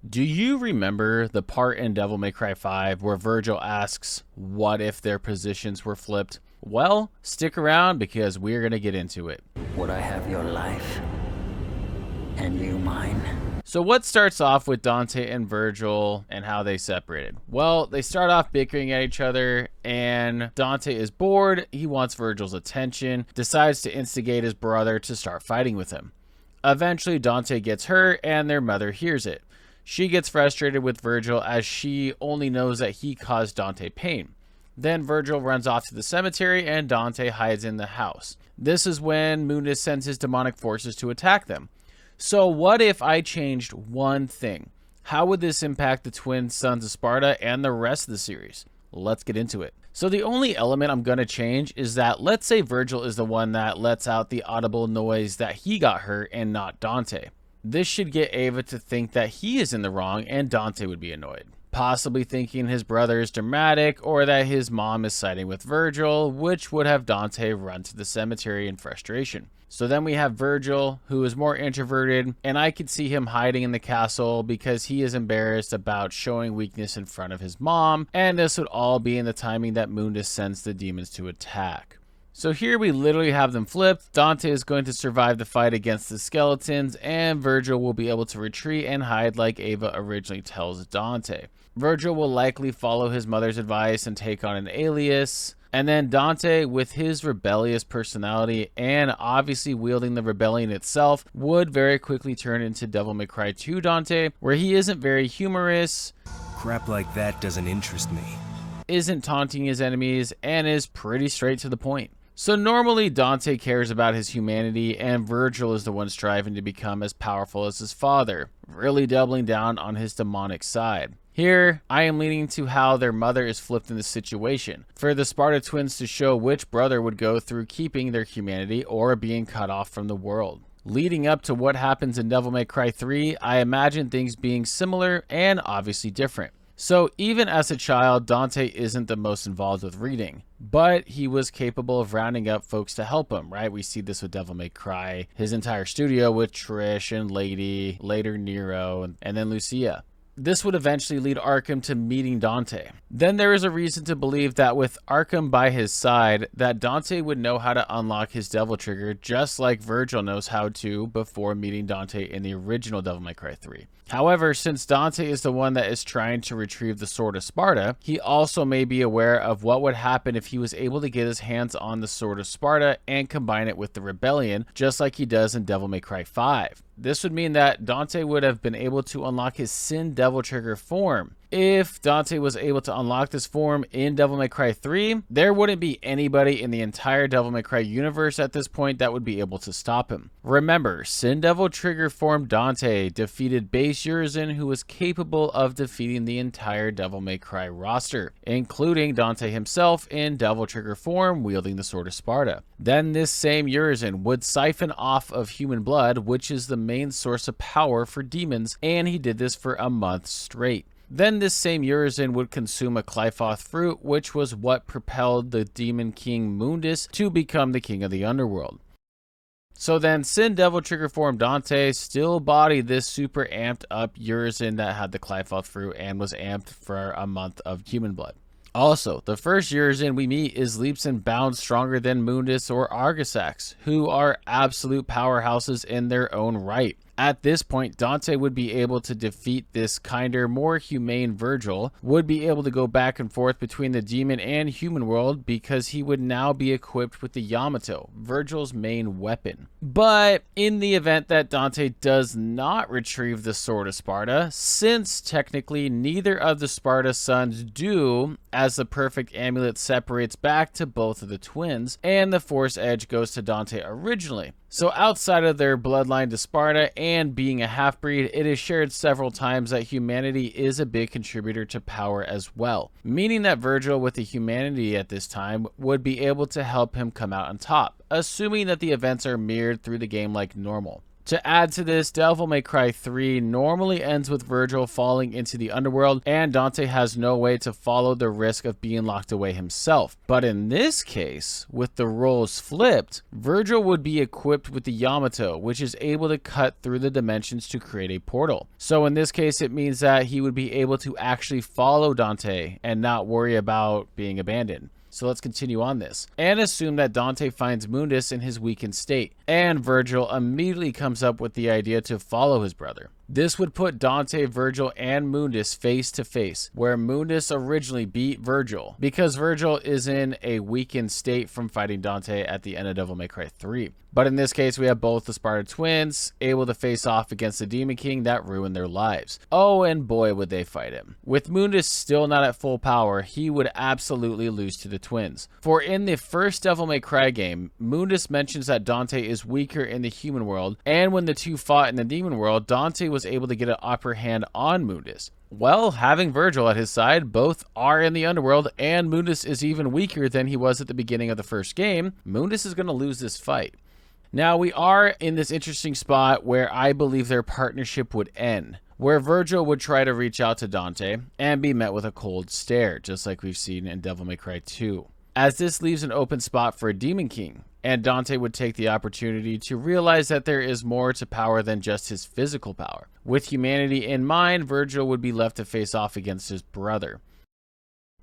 Do you remember the part in Devil May Cry 5 where Virgil asks, what if their positions were flipped? Well, stick around because we're going to get into it. Would I have your life and you mine? So what starts off with Dante and Virgil and how they separated? Well, they start off bickering at each other and Dante is bored. He wants Virgil's attention, decides to instigate his brother to start fighting with him. Eventually, Dante gets hurt and their mother hears it. She gets frustrated with Virgil as she only knows that he caused Dante pain. Then Virgil runs off to the cemetery and Dante hides in the house. This is when Mundus sends his demonic forces to attack them. So what if I changed one thing? How would this impact the twin sons of Sparta and the rest of the series? Let's get into it. So the only element I'm going to change is that let's say Virgil is the one that lets out the audible noise that he got hurt and not Dante. This should get Ava to think that he is in the wrong and Dante would be annoyed. Possibly thinking his brother is dramatic or that his mom is siding with Virgil, which would have Dante run to the cemetery in frustration. So then we have Virgil, who is more introverted, and I could see him hiding in the castle because he is embarrassed about showing weakness in front of his mom, and this would all be in the timing that Mundus sends the demons to attack. So here we literally have them flipped. Dante is going to survive the fight against the skeletons, and Virgil will be able to retreat and hide like Ava originally tells Dante. Virgil will likely follow his mother's advice and take on an alias. And then Dante, with his rebellious personality and obviously wielding the rebellion itself, would very quickly turn into Devil May Cry 2 Dante, where he isn't very humorous. Crap like that doesn't interest me. Isn't taunting his enemies, and is pretty straight to the point. So normally Dante cares about his humanity and Virgil is the one striving to become as powerful as his father, really doubling down on his demonic side. Here, I am leaning to how their mother is flipped in this situation, for the Sparta twins to show which brother would go through keeping their humanity or being cut off from the world. Leading up to what happens in Devil May Cry 3, I imagine things being similar and obviously different. So even as a child, Dante isn't the most involved with reading, but he was capable of rounding up folks to help him, right? We see this with Devil May Cry, his entire studio with Trish and Lady, later Nero, and then Lucia. This would eventually lead Arkham to meeting Dante. Then there is a reason to believe that with Arkham by his side, that Dante would know how to unlock his Devil Trigger just like Virgil knows how to before meeting Dante in the original Devil May Cry 3. However, since Dante is the one that is trying to retrieve the Sword of Sparta, he also may be aware of what would happen if he was able to get his hands on the Sword of Sparta and combine it with the Rebellion, just like he does in Devil May Cry 5. This would mean that Dante would have been able to unlock his Sin Devil Trigger form. If Dante was able to unlock this form in Devil May Cry 3, there wouldn't be anybody in the entire Devil May Cry universe at this point that would be able to stop him. Remember, Sin Devil Trigger form Dante defeated base Urizen, who was capable of defeating the entire Devil May Cry roster, including Dante himself in Devil Trigger form wielding the Sword of Sparta. Then this same Urizen would siphon off of human blood, which is the main source of power for demons, and he did this for a month straight. Then this same Urizen would consume a Qlipoth fruit, which was what propelled the Demon King Mundus to become the king of the underworld. So then Sin Devil Trigger form Dante still bodied this super amped up Urizen that had the Qlipoth fruit and was amped for a month of human blood. Also, the first Urizen we meet is leaps and bounds stronger than Mundus or Argisax, who are absolute powerhouses in their own right. At this point, Dante would be able to defeat this kinder, more humane Virgil, would be able to go back and forth between the demon and human world because he would now be equipped with the Yamato, Virgil's main weapon. But in the event that Dante does not retrieve the Sword of Sparta, since technically neither of the Sparta sons do, as the perfect amulet separates back to both of the twins, and the Force Edge goes to Dante originally. So outside of their bloodline to Sparta and being a half-breed, it is shared several times that humanity is a big contributor to power as well, meaning that Virgil with the humanity at this time would be able to help him come out on top, assuming that the events are mirrored through the game like normal. To add to this, Devil May Cry 3 normally ends with Virgil falling into the underworld, and Dante has no way to follow the risk of being locked away himself. But in this case, with the roles flipped, Virgil would be equipped with the Yamato, which is able to cut through the dimensions to create a portal. So in this case, it means that he would be able to actually follow Dante and not worry about being abandoned. So let's continue on this and assume that Dante finds Mundus in his weakened state, and Virgil immediately comes up with the idea to follow his brother. This would put Dante, Virgil, and Mundus face to face, where Mundus originally beat Virgil because Virgil is in a weakened state from fighting Dante at the end of Devil May Cry 3. But in this case, we have both the Sparta twins able to face off against the Demon King that ruined their lives. Oh, and boy, would they fight him. With Mundus still not at full power, he would absolutely lose to the twins. For in the first Devil May Cry game, Mundus mentions that Dante is weaker in the human world, and when the two fought in the demon world, Dante was able to get an upper hand on Mundus. Well, having Virgil at his side, both are in the underworld, and Mundus is even weaker than he was at the beginning of the first game. Mundus is going to lose this fight. Now, we are in this interesting spot where I believe their partnership would end, where Virgil would try to reach out to Dante and be met with a cold stare, just like we've seen in Devil May Cry 2. As this leaves an open spot for a Demon King, and Dante would take the opportunity to realize that there is more to power than just his physical power. With humanity in mind, Virgil would be left to face off against his brother.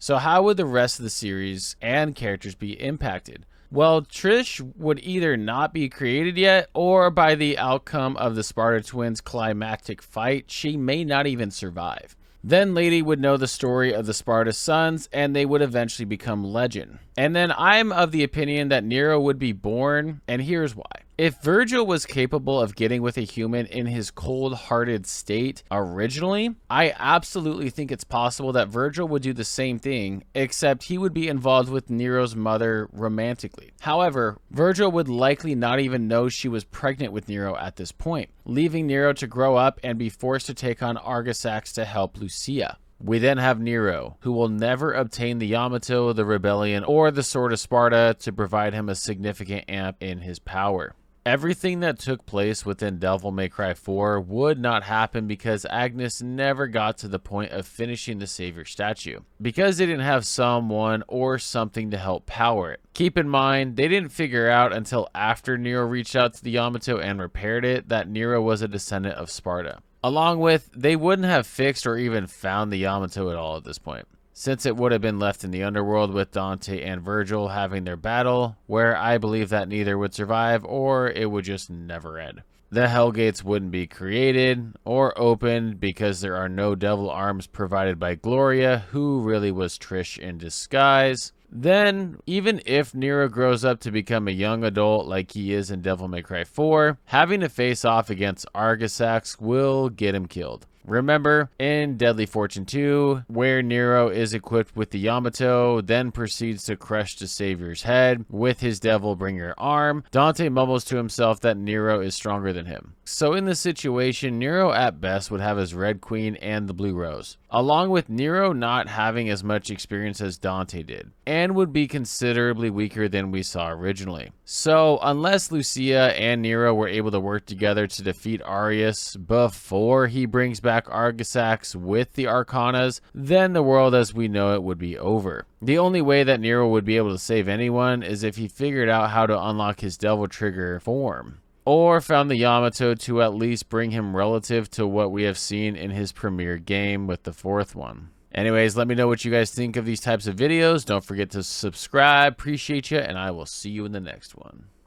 So how would the rest of the series and characters be impacted? Well, Trish would either not be created yet, or by the outcome of the Sparta twins' climactic fight, she may not even survive. Then Lady would know the story of the Sparta sons, and they would eventually become legend. And then I'm of the opinion that Nero would be born, and here's why. If Virgil was capable of getting with a human in his cold-hearted state originally, I absolutely think it's possible that Virgil would do the same thing, except he would be involved with Nero's mother romantically. However, Virgil would likely not even know she was pregnant with Nero at this point, leaving Nero to grow up and be forced to take on Argisax to help Lucia. We then have Nero, who will never obtain the Yamato, the Rebellion, or the Sword of Sparta to provide him a significant amp in his power. Everything that took place within Devil May Cry 4 would not happen because Agnes never got to the point of finishing the Savior statue, because they didn't have someone or something to help power it. Keep in mind, they didn't figure out until after Nero reached out to the Yamato and repaired it that Nero was a descendant of Sparta. Along with, they wouldn't have fixed or even found the Yamato at all at this point, since it would have been left in the underworld with Dante and Virgil having their battle, where I believe that neither would survive or it would just never end. The Hellgates wouldn't be created or opened because there are no devil arms provided by Gloria, who really was Trish in disguise. Then, even if Nero grows up to become a young adult like he is in Devil May Cry 4, having to face off against Argisax will get him killed. Remember, in Deadly Fortune 2, where Nero is equipped with the Yamato, then proceeds to crush the Savior's head with his Devil Bringer arm, Dante mumbles to himself that Nero is stronger than him. So in this situation, Nero at best would have his Red Queen and the Blue Rose, along with Nero not having as much experience as Dante did, and would be considerably weaker than we saw originally. So unless Lucia and Nero were able to work together to defeat Arius before he brings back Argisax with the Arcanas, then the world as we know it would be over. The only way that Nero would be able to save anyone is if he figured out how to unlock his Devil Trigger form, or found the Yamato to at least bring him relative to what we have seen in his premiere game with the fourth one. Anyways, let me know what you guys think of these types of videos. Don't forget to subscribe. Appreciate you, and I will see you in the next one.